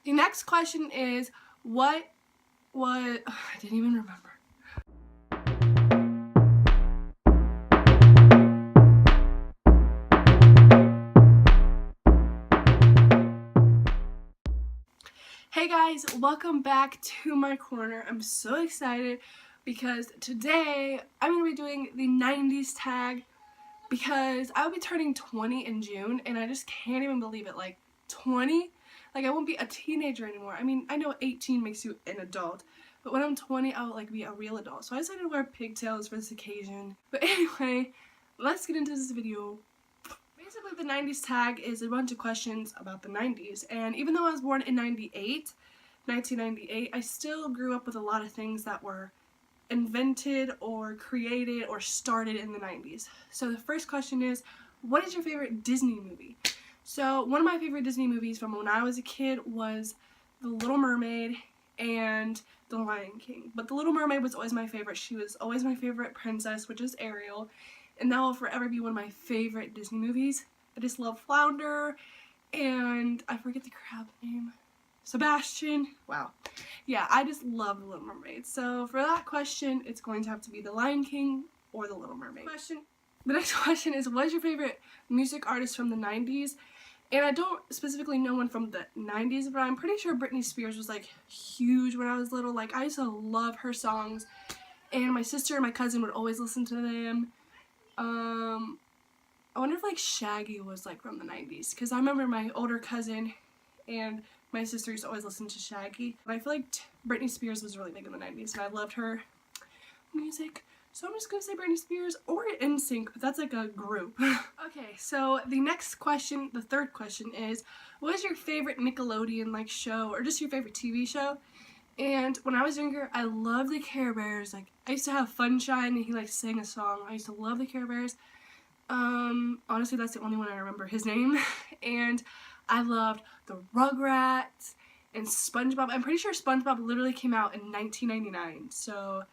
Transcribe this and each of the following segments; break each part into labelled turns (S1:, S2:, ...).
S1: The next question is, what was... I didn't even remember. Hey guys, welcome back to my corner. I'm so excited because today I'm going to be doing the 90s tag because I'll be turning 20 in June and I just can't even believe it. Like 20? Like I won't be a teenager anymore. I mean, I know 18 makes you an adult, but when I'm 20 I'll like be a real adult. So I decided to wear pigtails for this occasion. But anyway, let's get into this video. Basically, the 90s tag is a bunch of questions about the 90s, and even though I was born in 1998, I still grew up with a lot of things that were invented or created or started in the 90s. So the first question is, what is your favorite Disney movie? So one of my favorite Disney movies from when I was a kid was The Little Mermaid and The Lion King. But The Little Mermaid was always my favorite. She was always my favorite princess, which is Ariel. And that will forever be one of my favorite Disney movies. I just love Flounder, and I forget the crab name. Sebastian. Wow. Yeah, I just love The Little Mermaid. So for that question, it's going to have to be The Lion King or The Little Mermaid. The next question is, what is your favorite music artist from the 90s? And I don't specifically know one from the 90s, but I'm pretty sure Britney Spears was like huge when I was little. Like I used to love her songs, and my sister and my cousin would always listen to them. I wonder if like Shaggy was like from the 90s, because I remember my older cousin and my sister used to always listen to Shaggy. But I feel like Britney Spears was really big in the 90s, and I loved her music. So I'm just gonna say Britney Spears or NSYNC, but that's like a group. Okay, so the next question, the third question is, what is your favorite Nickelodeon like show, or just your favorite TV show? And when I was younger, I loved the Care Bears. Like I used to have Funshine, and he like sang a song. I used to love the Care Bears. Honestly, that's the only one I remember his name. And I loved the Rugrats and SpongeBob. I'm pretty sure SpongeBob literally came out in 1999. So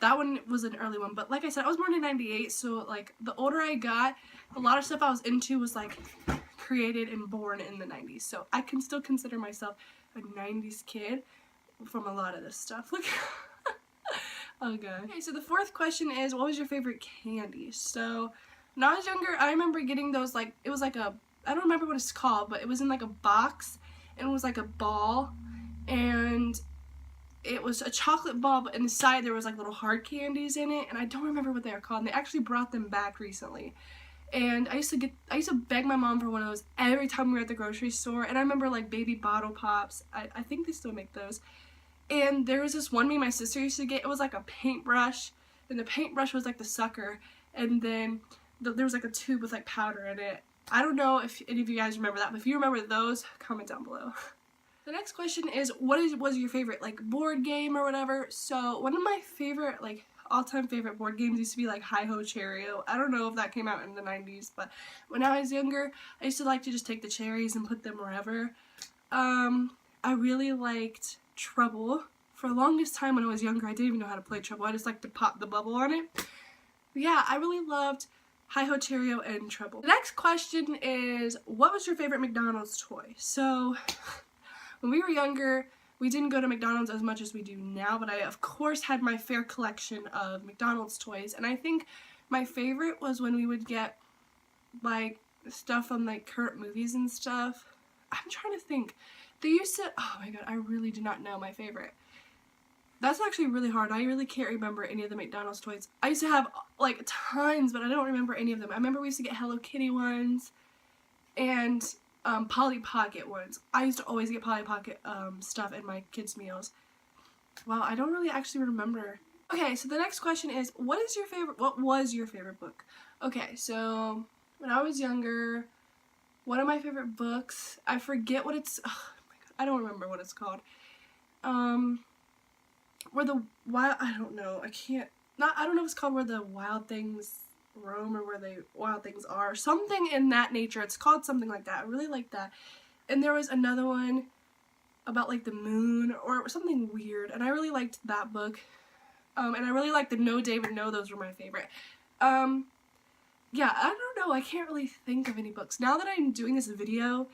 S1: that one was an early one. But like I said, I was born in 98. So like the older I got, a lot of stuff I was into was like created and born in the 90s. So I can still consider myself a 90s kid from a lot of this stuff. Look. Oh god. Okay, so the fourth question is, what was your favorite candy? So when I was younger, I remember getting those, like, it was like a, I don't remember what it's called, but it was in like a box, and it was like a ball, and it was a chocolate ball, but inside there was like little hard candies in it, and I don't remember what they were called, and they actually brought them back recently. And I used to beg my mom for one of those every time we were at the grocery store, and I remember like Baby Bottle Pops. I think they still make those. And there was this one me and my sister used to get. It was like a paintbrush, and the paintbrush was like the sucker, and then there was like a tube with like powder in it. I don't know if any of you guys remember that, but if you remember those, comment down below. The next question is, what was your favorite like board game or whatever? So one of my favorite like all-time favorite board games used to be like Hi-Ho Cherry-O. I don't know if that came out in the 90s, but when I was younger, I used to like to just take the cherries and put them wherever. I really liked Trouble. For the longest time when I was younger, I didn't even know how to play Trouble. I just liked to pop the bubble on it. But yeah, I really loved Hi-Ho Cherry-O and Trouble. The next question is, what was your favorite McDonald's toy? So when we were younger, we didn't go to McDonald's as much as we do now, but I of course had my fair collection of McDonald's toys, and I think my favorite was when we would get like stuff from like current movies and stuff. I'm trying to think. They used to, oh my god, I really do not know my favorite. That's actually really hard. I really can't remember any of the McDonald's toys. I used to have like tons, but I don't remember any of them. I remember we used to get Hello Kitty ones and Polly Pocket ones. I used to always get Polly Pocket stuff in my kids' meals. Wow, I don't really actually remember. Okay, so the next question is, what was your favorite book? Okay, so when I was younger, one of my favorite books, I forget what it's, oh my god, I don't remember what it's called. Where the wild, I don't know, I don't know if it's called Where the Wild Things Roam or Where the Wild Things Are. Something in that nature. It's called something like that. I really like that. And there was another one about like the moon or something weird, and I really liked that book. And I really liked the No David No. Those were my favorite. Yeah, I don't know. I can't really think of any books. Now that I'm doing this video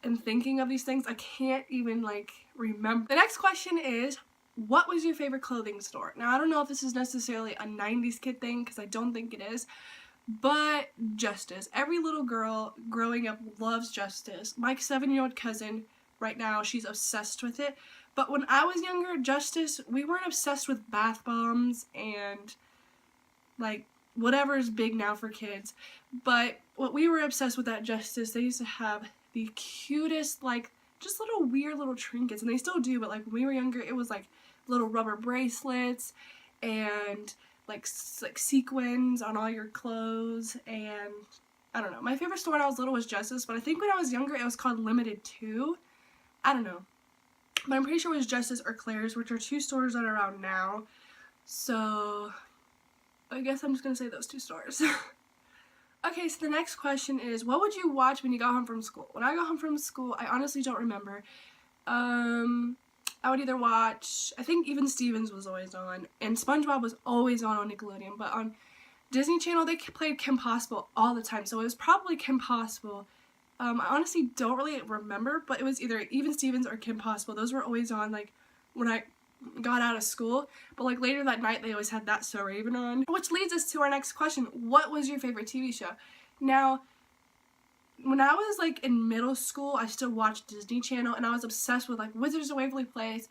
S1: am thinking of these things, I can't even like remember. The next question is, what was your favorite clothing store? Now I don't know if this is necessarily a 90s kid thing, because I don't think it is, but Justice. Every little girl growing up loves Justice. My 7-year-old cousin right now, she's obsessed with it. But when I was younger, Justice, we weren't obsessed with bath bombs and like whatever is big now for kids. But what we were obsessed with at Justice, they used to have the cutest, like, just little weird little trinkets, and they still do, but like when we were younger, it was like little rubber bracelets and like sequins on all your clothes. And I don't know, my favorite store when I was little was Justice, but I think when I was younger it was called Limited 2. I don't know, but I'm pretty sure it was Justice or Claire's, which are 2 stores that are around now. So I guess I'm just gonna say those 2 stores. Okay, so the next question is, what would you watch when you got home from school? When I got home from school, I honestly don't remember. I would either watch, I think Even Stevens was always on, and SpongeBob was always on Nickelodeon, but on Disney Channel they played Kim Possible all the time, so it was probably Kim Possible. I honestly don't really remember, but it was either Even Stevens or Kim Possible. Those were always on, like, when I got out of school, but like later that night they always had That's So Raven on. Which leads us to our next question, what was your favorite TV show? Now, when I was like in middle school, I still watched Disney Channel and I was obsessed with like Wizards of Waverly Place,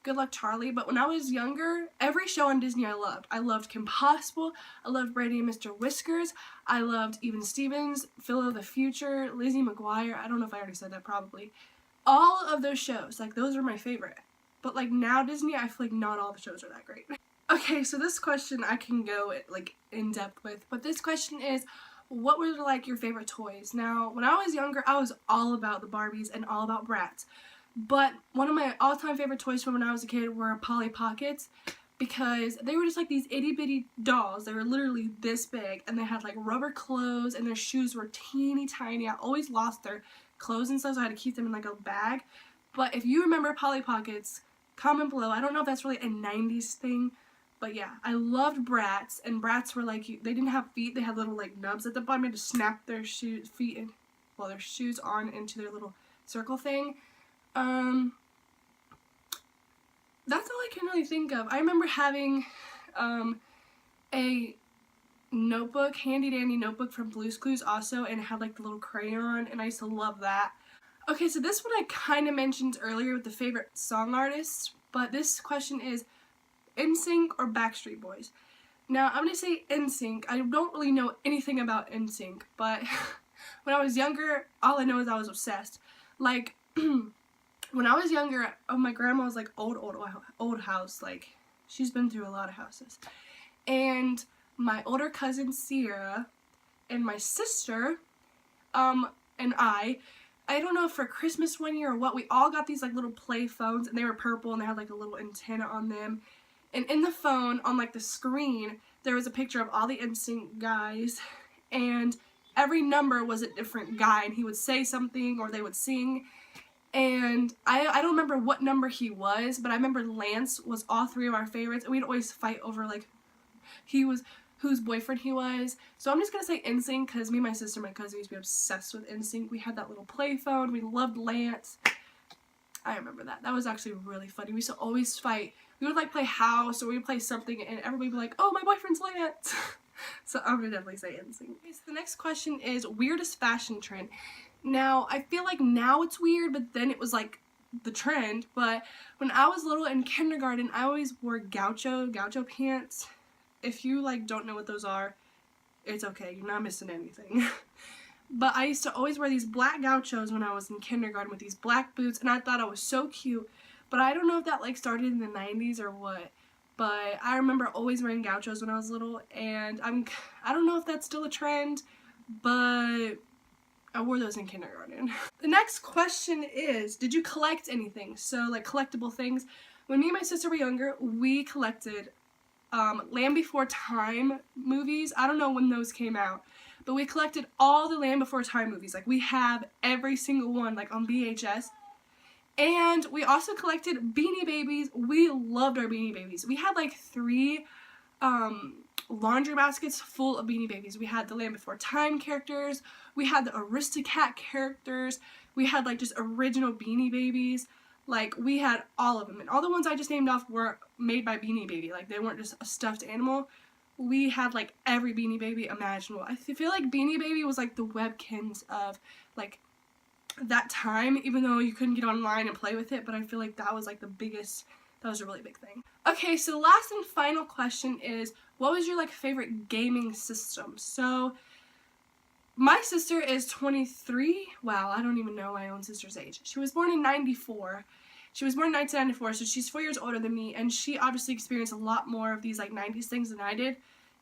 S1: Good Luck Charlie, but when I was younger, every show on Disney I loved. I loved Kim Possible, I loved Brady and Mr. Whiskers, I loved Even Stevens, Phil of the Future, Lizzie McGuire, I don't know if I already said that, probably. All of those shows, like those were my favorite. But like now Disney, I feel like not all the shows are that great. Okay, so this question I can go like in depth with, but this question is, what were like your favorite toys? Now, when I was younger, I was all about the Barbies and all about Bratz. But one of my all-time favorite toys from when I was a kid were Polly Pockets, because they were just like these itty bitty dolls. They were literally this big, and they had like rubber clothes, and their shoes were teeny tiny. I always lost their clothes and stuff, so I had to keep them in like a bag. But if you remember Polly Pockets, comment below. I don't know if that's really a 90s thing, but yeah, I loved Bratz, and Bratz were like, they didn't have feet, they had little like nubs at the bottom. You had to snap their feet in, well, their shoes on into their little circle thing. That's all I can really think of. I remember having a notebook, handy dandy notebook from Blue's Clues also, and it had like the little crayon, and I used to love that. Okay, so this one I kind of mentioned earlier with the favorite song artists, but this question is NSYNC or Backstreet Boys. Now, I'm going to say NSYNC. I don't really know anything about NSYNC, but when I was younger, all I know is I was obsessed. Like, when I was younger, my grandma's like old house, like, she's been through a lot of houses. And my older cousin Sierra and my sister, and I don't know if for Christmas one year or what, we all got these like little play phones, and they were purple and they had like a little antenna on them. And in the phone, on like the screen, there was a picture of all the NSYNC guys, and every number was a different guy, and he would say something or they would sing. And I don't remember what number he was, but I remember Lance was all 3 of our favorites, and we'd always fight over like whose boyfriend he was. So I'm just gonna say NSYNC, because me, my sister, my cousin used to be obsessed with NSYNC. We had that little play phone. We loved Lance. I remember that. That was actually really funny. We used to always fight. We would like play house, or we would play something, and everybody would be like, oh, my boyfriend's Lance. So I'm gonna definitely say NSYNC. Okay, so the next question is weirdest fashion trend. Now, I feel like now it's weird, but then it was like the trend. But when I was little in kindergarten, I always wore gaucho pants. If you like don't know what those are, it's okay, you're not missing anything. But I used to always wear these black gauchos when I was in kindergarten with these black boots, and I thought I was so cute. But I don't know if that like started in the 90s or what. But I remember always wearing gauchos when I was little, and I don't know if that's still a trend, but I wore those in kindergarten. The next question is, did you collect anything? So like collectible things. When me and my sister were younger, we collected Land Before Time movies. I don't know when those came out, but we collected all the Land Before Time movies. Like, we have every single one, like, on VHS. And we also collected Beanie Babies. We loved our Beanie Babies. We had, like, 3 laundry baskets full of Beanie Babies. We had the Land Before Time characters. We had the Aristocat characters. We had like just original Beanie Babies. Like, we had all of them. And all the ones I just named off were made by Beanie Baby. Like, they weren't just a stuffed animal. We had like every Beanie Baby imaginable. I feel like Beanie Baby was like the Webkins of like that time, even though you couldn't get online and play with it, but I feel like that was like the biggest, that was a really big thing. Okay, so the last and final question is, what was your like favorite gaming system? So my sister is 23. Wow, I don't even know my own sister's age. She was born in 94. She was born in 1994, so she's 4 years older than me, and she obviously experienced a lot more of these like 90s things than I did.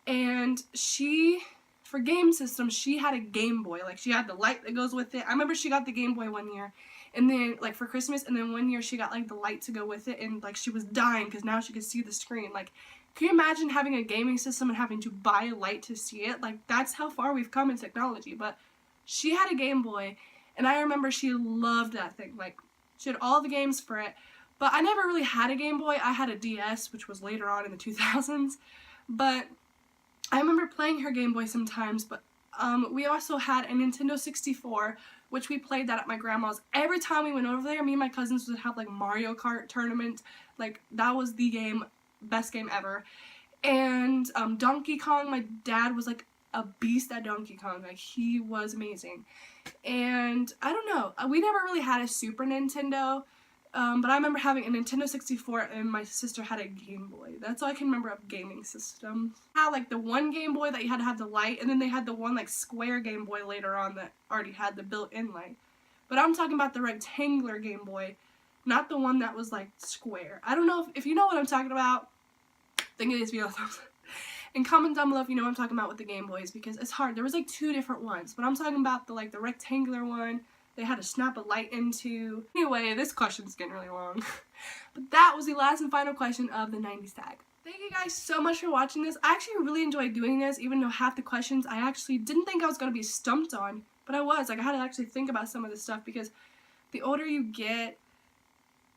S1: And she, for game systems, she had a Game Boy. Like, she had the light that goes with it. I remember she got the Game Boy one year, and then like for Christmas, and then one year she got like the light to go with it, and like she was dying because now she could see the screen. Like, can you imagine having a gaming system and having to buy a light to see it? Like, that's how far we've come in technology. But she had a Game Boy, and I remember she loved that thing. Like, she had all the games for it, but I never really had a Game Boy. I had a DS, which was later on in the 2000s, but I remember playing her Game Boy sometimes. But we also had a Nintendo 64, which we played that at my grandma's. Every time we went over there, me and my cousins would have like Mario Kart tournament. Like, that was the game, best game ever. And Donkey Kong, my dad was like a beast at Donkey Kong. Like, he was amazing. And I don't know, we never really had a Super Nintendo, but I remember having a Nintendo 64, and my sister had a Game Boy. That's all I can remember of gaming systems. Had like the one Game Boy that you had to have the light, and then they had the one like square Game Boy later on that already had the built-in light. But I'm talking about the rectangular Game Boy, not the one that was like square. I don't know if you know what I'm talking about. Then give this video a thumbs up. And comment down below if you know what I'm talking about with the Game Boys, because it's hard. There was like 2 different ones, but I'm talking about the rectangular one they had to snap a light into. Anyway, this question's getting really long. But that was the last and final question of the 90s tag. Thank you guys so much for watching this. I actually really enjoyed doing this, even though half the questions I actually didn't think I was going to be stumped on, but I was. Like, I had to actually think about some of this stuff, because the older you get,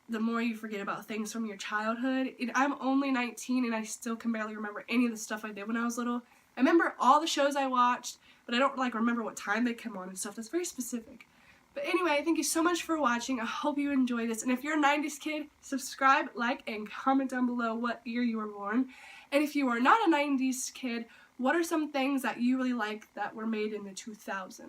S1: the more you forget about things from your childhood. And I'm only 19, and I still can barely remember any of the stuff I did when I was little. I remember all the shows I watched, but I don't like remember what time they came on and stuff. That's very specific. But anyway, thank you so much for watching. I hope you enjoyed this. And if you're a 90s kid, subscribe, like, and comment down below what year you were born. And if you are not a 90s kid, what are some things that you really like that were made in the 2000s?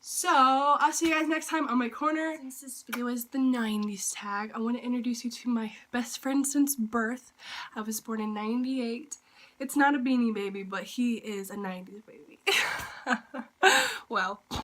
S1: So, I'll see you guys next time on my corner. Since this video is the 90s tag, I want to introduce you to my best friend since birth. I was born in 98. It's not a Beanie Baby, but he is a 90s baby. Well.